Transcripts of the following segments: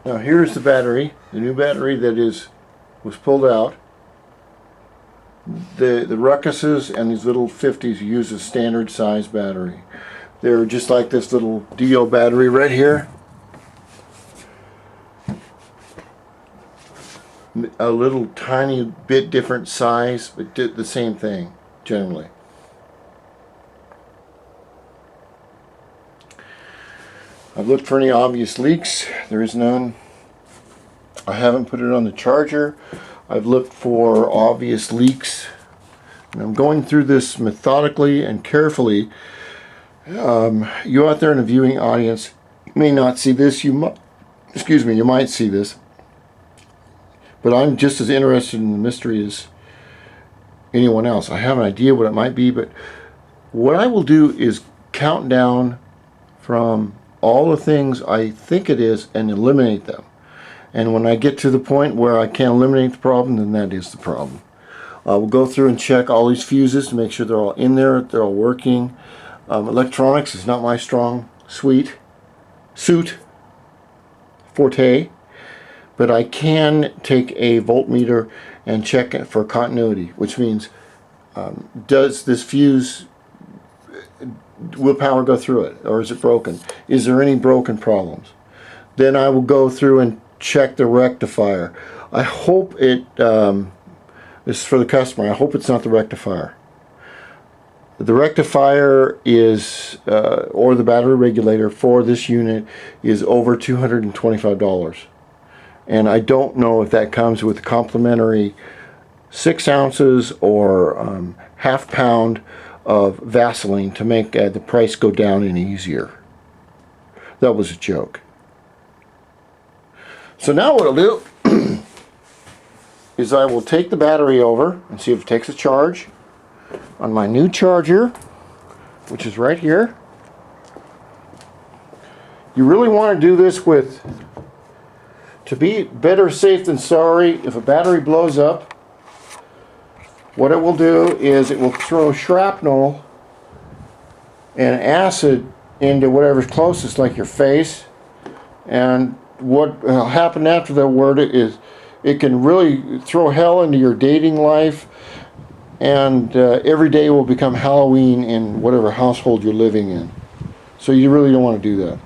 Now here's the battery, the new battery that was pulled out. The Ruckuses and these little 50s use a standard size battery. They're just like this little DIO battery right here. A little tiny bit different size, but the same thing generally. I've looked for any obvious leaks. There is none. I haven't put it on the charger. I've looked for obvious leaks. And I'm going through this methodically and carefully. You out there in the viewing audience may not see this. You might see this. But I'm just as interested in the mystery as anyone else. I have an idea what it might be, but what I will do is count down from all the things I think it is and eliminate them. And when I get to the point where I can't eliminate the problem, then that is the problem. We'll go through and check all these fuses to make sure they're all in there, they're all working. Electronics is not my strong suit, forte, but I can take a voltmeter and check it for continuity, which means does this fuse, will power go through it, or is it broken? Is there any broken problems? Then I will go through and check the rectifier. I hope it, this is for the customer, I hope it's not the rectifier. The rectifier is, or the battery regulator for this unit is over $225. And I don't know if that comes with a complimentary 6 ounces or half pound of Vaseline to make the price go down any easier. That was a joke. So now what I'll do is I will take the battery over and see if it takes a charge on my new charger, which is right here. You really want to do this to be better safe than sorry. If a battery blows up, what it will do is it will throw shrapnel and acid into whatever's closest, like your face. And what will happen after that word is it can really throw hell into your dating life, and every day will become Halloween in whatever household you're living in. So you really don't want to do that.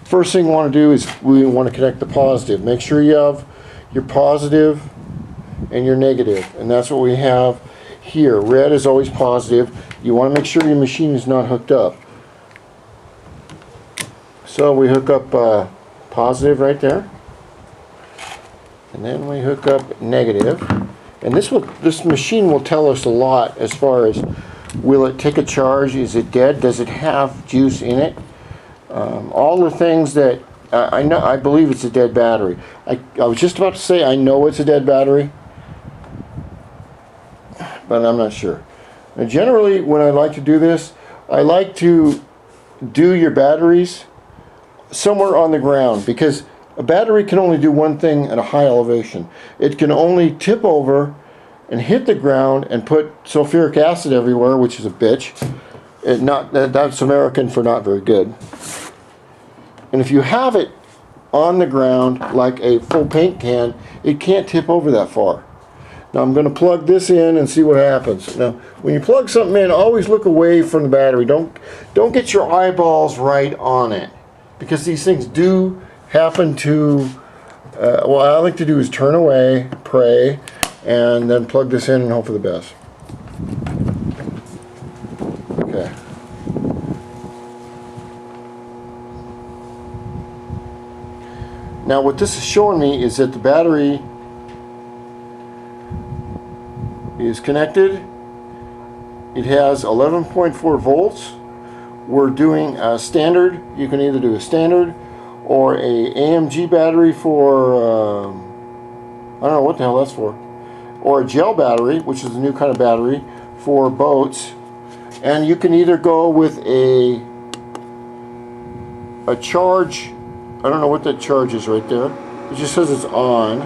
First thing we want to do is we want to connect the positive. Make sure you have your positive and your negative, and that's what we have here. Red is always positive. You want to make sure your machine is not hooked up. So we hook up positive right there, and then we hook up negative. And this machine will tell us a lot as far as, will it take a charge? Is it dead? Does it have juice in it? All the things that I know. I believe it's a dead battery. I was just about to say I know it's a dead battery, but I'm not sure. Now, generally, when I like to do this, I like to do your batteries somewhere on the ground, because a battery can only do one thing at a high elevation. It can only tip over and hit the ground and put sulfuric acid everywhere, which is a bitch. That's American for not very good. And if you have it on the ground like a full paint can, it can't tip over that far. Now I'm going to plug this in and see what happens. Now when you plug something in, always look away from the battery. Don't get your eyeballs right on it, because these things do happen to, what I like to do is turn away, pray, and then plug this in and hope for the best. Okay. Now what this is showing me is that the battery is connected. It has 11.4 volts. We're doing a standard. You can either do a standard or a AMG battery for, I don't know what the hell that's for, or a gel battery, which is a new kind of battery for boats. And you can either go with a charge, I don't know what that charge is right there. It just says it's on,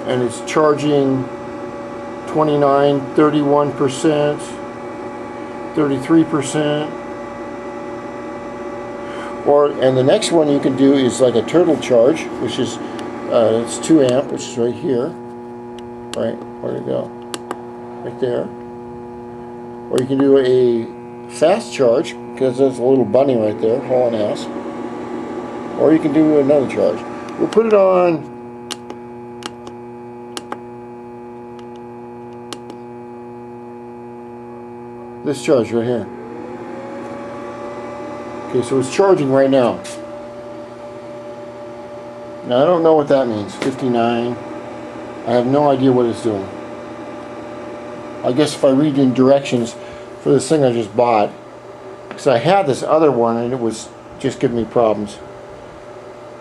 and it's charging 29, 31%, 33%. And the next one you can do is like a turtle charge, which is it's 2 amp, which is right here. Right, where'd it go? Right there. Or you can do a fast charge, because there's a little bunny right there, hauling ass. Or you can do another charge. We'll put it on this charge right here. Okay, so it's charging right now. Now I don't know what that means. 59. I have no idea what it's doing. I guess if I read in directions for this thing I just bought, because I had this other one and it was just giving me problems.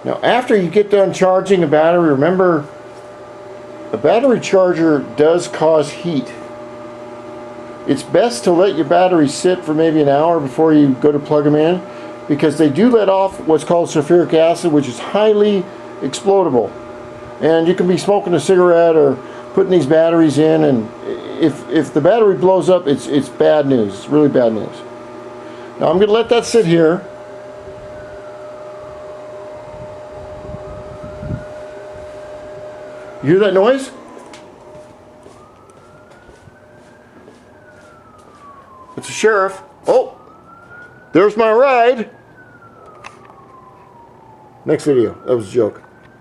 Now after you get done charging a battery, remember a battery charger does cause heat. It's best to let your battery sit for maybe an hour before you go to plug them in, because they do let off what's called sulfuric acid, which is highly explodable. And you can be smoking a cigarette or putting these batteries in, and if the battery blows up, it's bad news. It's really bad news. Now I'm going to let that sit here. You hear that noise? It's a sheriff. Oh, there's my ride. Next video. That was a joke.